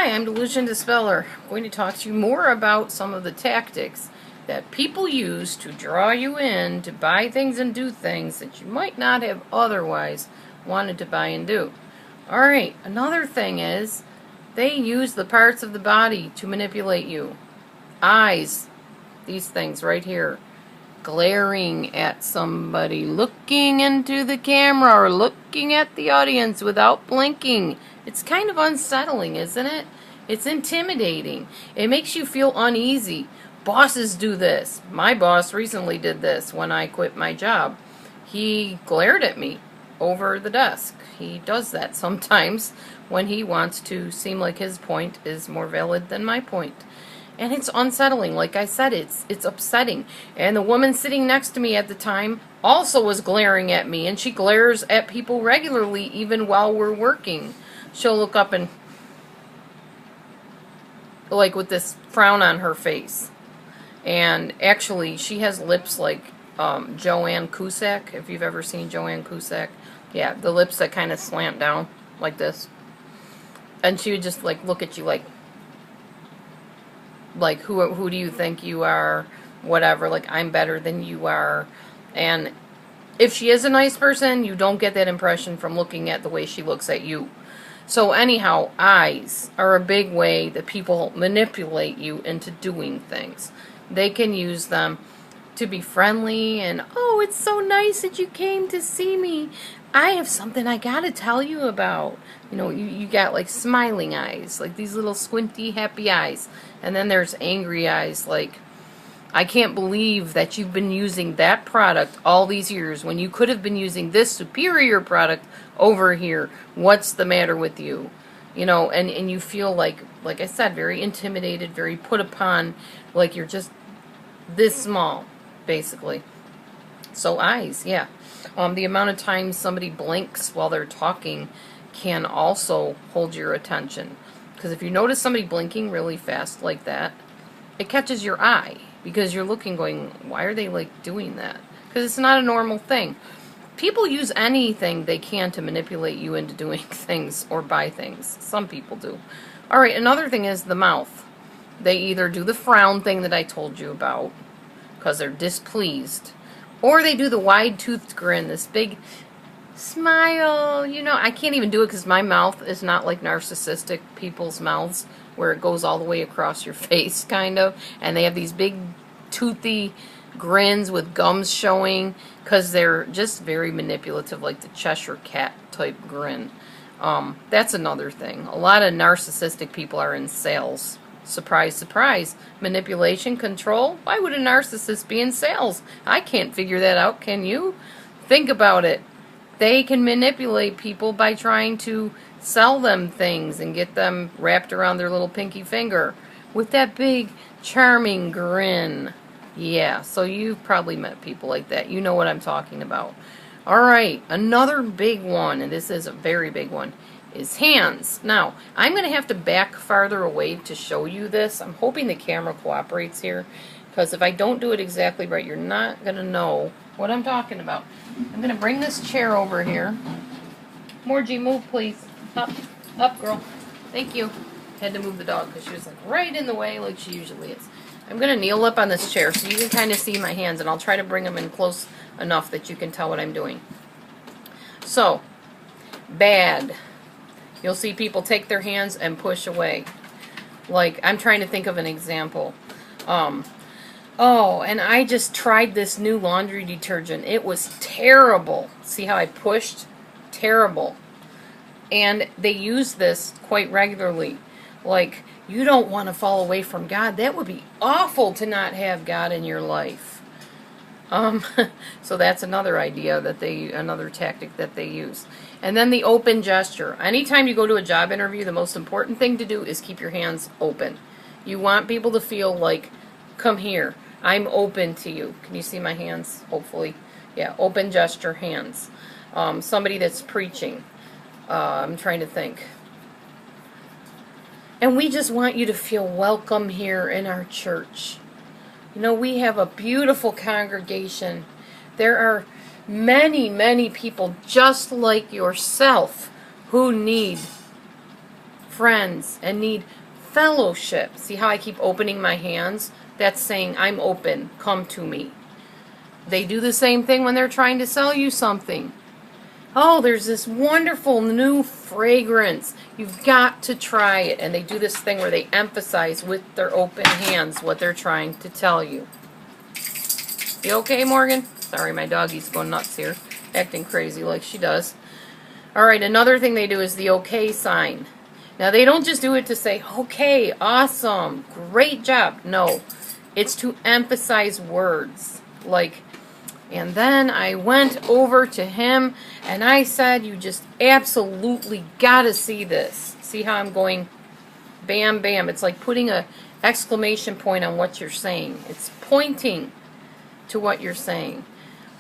Hi, I'm DelusionDispeller. I'm going to talk to you more about some of the tactics that people use to draw you in to buy things and do things that you might not have otherwise wanted to buy and do. Alright, another thing is they use the parts of the body to manipulate you. Eyes, these things right here. Glaring at somebody, looking into the camera or looking at the audience without blinking. It's kind of unsettling, isn't it? It's intimidating. It makes you feel uneasy. Bosses do this. My boss recently did this when I quit my job. He glared at me over the desk. He does that sometimes when he wants to seem like his point is more valid than my point. And it's unsettling. Like I said, it's upsetting. And the woman sitting next to me at the time also was glaring at me. And she glares at people regularly even while we're working. She'll look up and, like, with this frown on her face. And actually, she has lips like Joanne Cusack, if you've ever seen Joanne Cusack. Yeah, the lips that kind of slant down like this. And she would just, like, look at you like who do you think you are, whatever, like I'm better than you are. And if she is a nice person, you don't get that impression from looking at the way she looks at you. So anyhow, eyes are a big way that people manipulate you into doing things. They can use them to be friendly and, oh, it's so nice that you came to see me. I have something I gotta tell you about. You know, you got like smiling eyes, like these little squinty happy eyes. And then there's angry eyes, like, I can't believe that you've been using that product all these years when you could have been using this superior product over here. What's the matter with you? You know, and you feel like I said, very intimidated, very put upon, like you're just this small, basically. So eyes, yeah. The amount of times somebody blinks while they're talking can also hold your attention. Because if you notice somebody blinking really fast like that, it catches your eye. Because you're looking going, why are they like doing that? Because it's not a normal thing. People use anything they can to manipulate you into doing things or buy things. Some people do. Alright, another thing is the mouth. They either do the frown thing that I told you about, because they're displeased, or they do the wide-toothed grin, this big smile. You know, I can't even do it because my mouth is not like narcissistic people's mouths, where it goes all the way across your face, kind of. And they have these big, toothy grins with gums showing, because they're just very manipulative, like the Cheshire Cat type grin. That's another thing. A lot of narcissistic people are in sales. Surprise, surprise. Manipulation, control. Why would a narcissist be in sales? I can't figure that out, can you? Think about it. They can manipulate people by trying to sell them things and get them wrapped around their little pinky finger with that big, charming grin. Yeah, so you've probably met people like that. You know what I'm talking about. Alright, another big one, and this is a very big one, is hands. Now, I'm going to have to back farther away to show you this. I'm hoping the camera cooperates here, because if I don't do it exactly right, you're not going to know what I'm talking about. I'm going to bring this chair over here. Morgie, move please. Up, up girl. Thank you. Had to move the dog because she was like right in the way like she usually is. I'm going to kneel up on this chair so you can kind of see my hands, and I'll try to bring them in close enough that you can tell what I'm doing. So, bad. You'll see people take their hands and push away. Like, I'm trying to think of an example. Oh, and I just tried this new laundry detergent. It was terrible. See how I pushed? Terrible. And they use this quite regularly. Like, you don't want to fall away from God. That would be awful to not have God in your life. So that's another idea another tactic that they use. And then the open gesture. Anytime you go to a job interview, the most important thing to do is keep your hands open. You want people to feel like, come here, I'm open to you. Can you see my hands? Hopefully. Yeah, open gesture hands. Somebody that's preaching. I'm trying to think. And we just want you to feel welcome here in our church. You know, we have a beautiful congregation. There are many, many people just like yourself who need friends and need fellowship. See how I keep opening my hands? That's saying, I'm open, come to me. They do the same thing when they're trying to sell you something. Oh, there's this wonderful new fragrance. You've got to try it. And they do this thing where they emphasize with their open hands what they're trying to tell you. You okay, Morgan? Sorry, my doggy's going nuts here, acting crazy like she does. Alright, another thing they do is the okay sign. Now, they don't just do it to say, okay, awesome, great job. No, it's to emphasize words. Like, and then I went over to him and I said, you just absolutely gotta see this. See how I'm going bam, bam. It's like putting a exclamation point on what you're saying. It's pointing to what you're saying.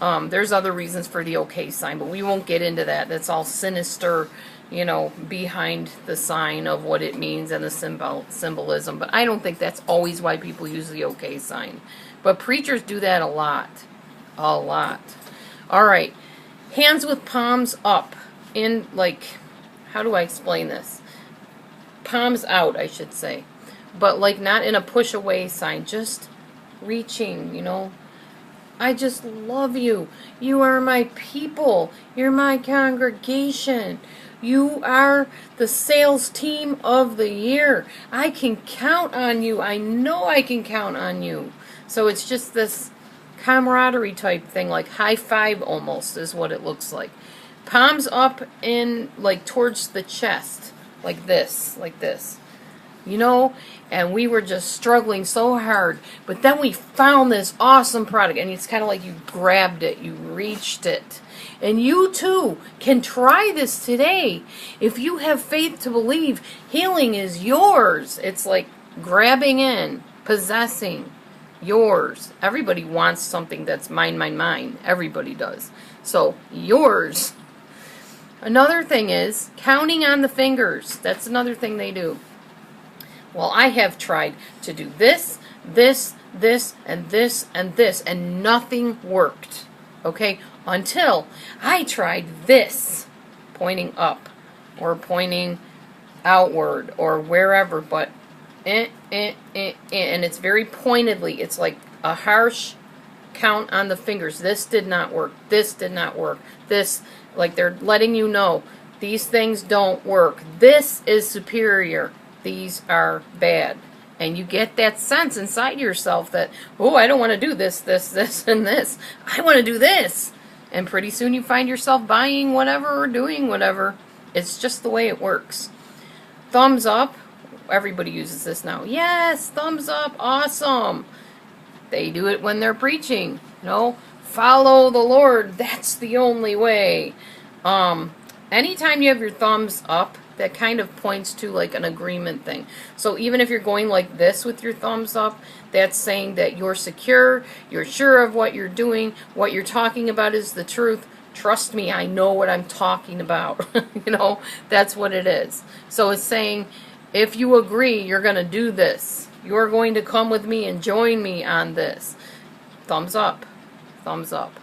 There's other reasons for the okay sign, but we won't get into that. That's all sinister, you know, behind the sign of what it means and the symbolism. But I don't think that's always why people use the okay sign. But preachers do that a lot. A lot. Alright. Hands with palms up. In, like, how do I explain this? Palms out, I should say. But, like, not in a push away sign. Just reaching, you know. I just love you. You are my people. You're my congregation. You are the sales team of the year. I can count on you. I know I can count on you. So it's just this camaraderie type thing, like high five almost is what it looks like. Palms up in, like, towards the chest, like this, you know, and we were just struggling so hard, but then we found this awesome product, and it's kind of like you grabbed it, you reached it, and you too can try this today. If you have faith to believe, healing is yours. It's like grabbing in, possessing. Yours. Everybody wants something that's mine, mine, mine. Everybody does. So, yours. Another thing is counting on the fingers. That's another thing they do. Well, I have tried to do this, this, this, and this, and this, and nothing worked. Okay? Until I tried this, pointing up, or pointing outward, or wherever, but and it's very pointedly. It's like a harsh count on the fingers. This did not work. This did not work. This, like they're letting you know, these things don't work. This is superior. These are bad. And you get that sense inside yourself that, oh, I don't want to do this, this, this, and this. I want to do this. And pretty soon you find yourself buying whatever or doing whatever. It's just the way it works. Thumbs up. Everybody uses this now. Yes, thumbs up, awesome. They do it when they're preaching. You know, follow the Lord. That's the only way. Anytime you have your thumbs up, that kind of points to like an agreement thing. So even if you're going like this with your thumbs up, that's saying that you're secure, you're sure of what you're doing, what you're talking about is the truth. Trust me, I know what I'm talking about. You know, that's what it is. So it's saying, if you agree, you're going to do this. You're going to come with me and join me on this. Thumbs up. Thumbs up.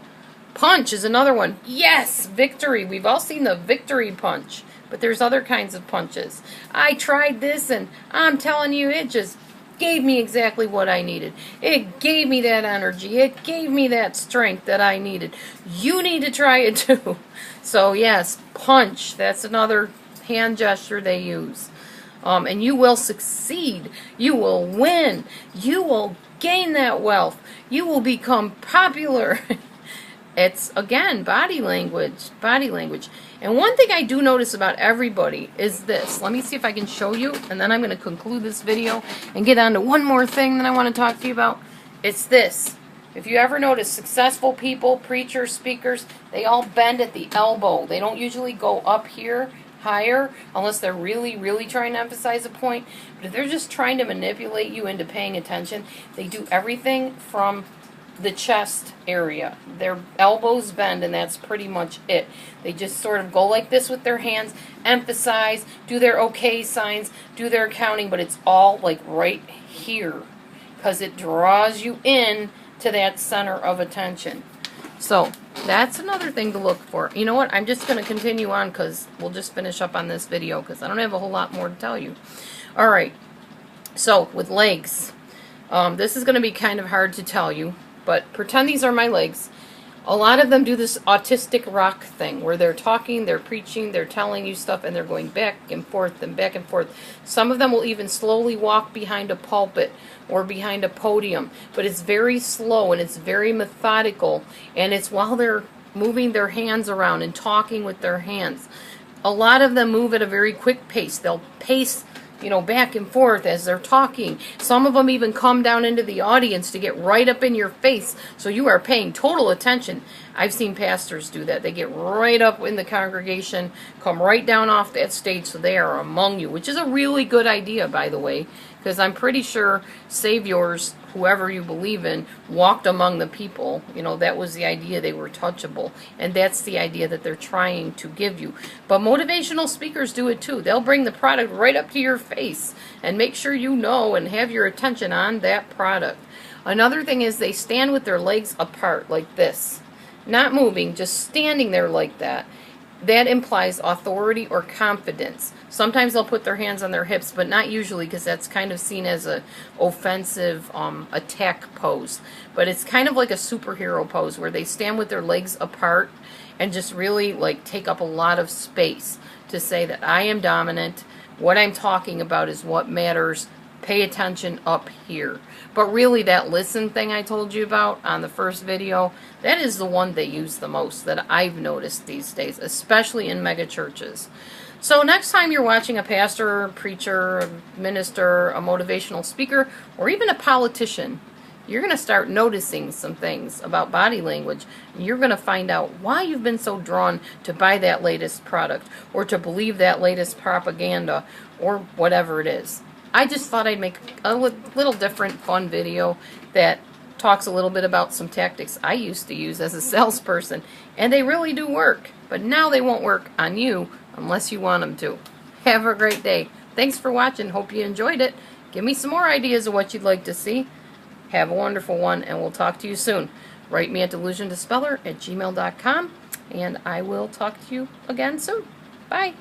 Punch is another one. Yes, victory. We've all seen the victory punch. But there's other kinds of punches. I tried this and I'm telling you, it just gave me exactly what I needed. It gave me that energy. It gave me that strength that I needed. You need to try it too. So yes, punch. That's another hand gesture they use. And you will succeed. You will win. You will gain that wealth. You will become popular. It's, again, body language. Body language. And one thing I do notice about everybody is this. Let me see if I can show you, and then I'm going to conclude this video and get on to one more thing that I want to talk to you about. It's this. If you ever notice, successful people, preachers, speakers, they all bend at the elbow. They don't usually go up here higher unless they're really, really trying to emphasize a point. But if they're just trying to manipulate you into paying attention, they do everything from the chest area. Their elbows bend, and that's pretty much it. They just sort of go like this with their hands, emphasize, do their okay signs, do their counting, but it's all like right here because it draws you in to that center of attention. So That's another thing to look for. You know what? I'm just going to continue on because we'll just finish up on this video because I don't have a whole lot more to tell you. All right. So, with legs, this is going to be kind of hard to tell you, but pretend these are my legs. A lot of them do this autistic rock thing where they're talking, they're preaching, they're telling you stuff, and they're going back and forth and back and forth. Some of them will even slowly walk behind a pulpit or behind a podium, but it's very slow and it's very methodical, and it's while they're moving their hands around and talking with their hands. A lot of them move at a very quick pace. They'll pace, you know, back and forth as they're talking. Some of them even come down into the audience to get right up in your face, so you are paying total attention. I've seen pastors do that. They get right up in the congregation, come right down off that stage so they are among you, which is a really good idea, by the way, because I'm pretty sure saviors, whoever you believe in, walked among the people. You know, that was the idea. They were touchable, and that's the idea that they're trying to give you. But motivational speakers do it too. They'll bring the product right up to your face and make sure you know and have your attention on that product. Another thing is they stand with their legs apart like this, not moving, just standing there like that. That implies authority or confidence. Sometimes they'll put their hands on their hips, but not usually, because that's kind of seen as a offensive attack pose. But it's kind of like a superhero pose where they stand with their legs apart and just really like take up a lot of space to say that I am dominant. What I'm talking about is what matters. Pay attention up here. But really, that listen thing I told you about on the first video, that is the one they use the most that I've noticed these days, especially in mega churches. So next time you're watching a pastor, preacher, a minister, a motivational speaker, or even a politician, you're going to start noticing some things about body language. And you're going to find out why you've been so drawn to buy that latest product or to believe that latest propaganda or whatever it is. I just thought I'd make a little different, fun video that talks a little bit about some tactics I used to use as a salesperson, and they really do work. But now they won't work on you unless you want them to. Have a great day. Thanks for watching. Hope you enjoyed it. Give me some more ideas of what you'd like to see. Have a wonderful one, and we'll talk to you soon. Write me at DelusionDispeller@gmail.com, and I will talk to you again soon. Bye.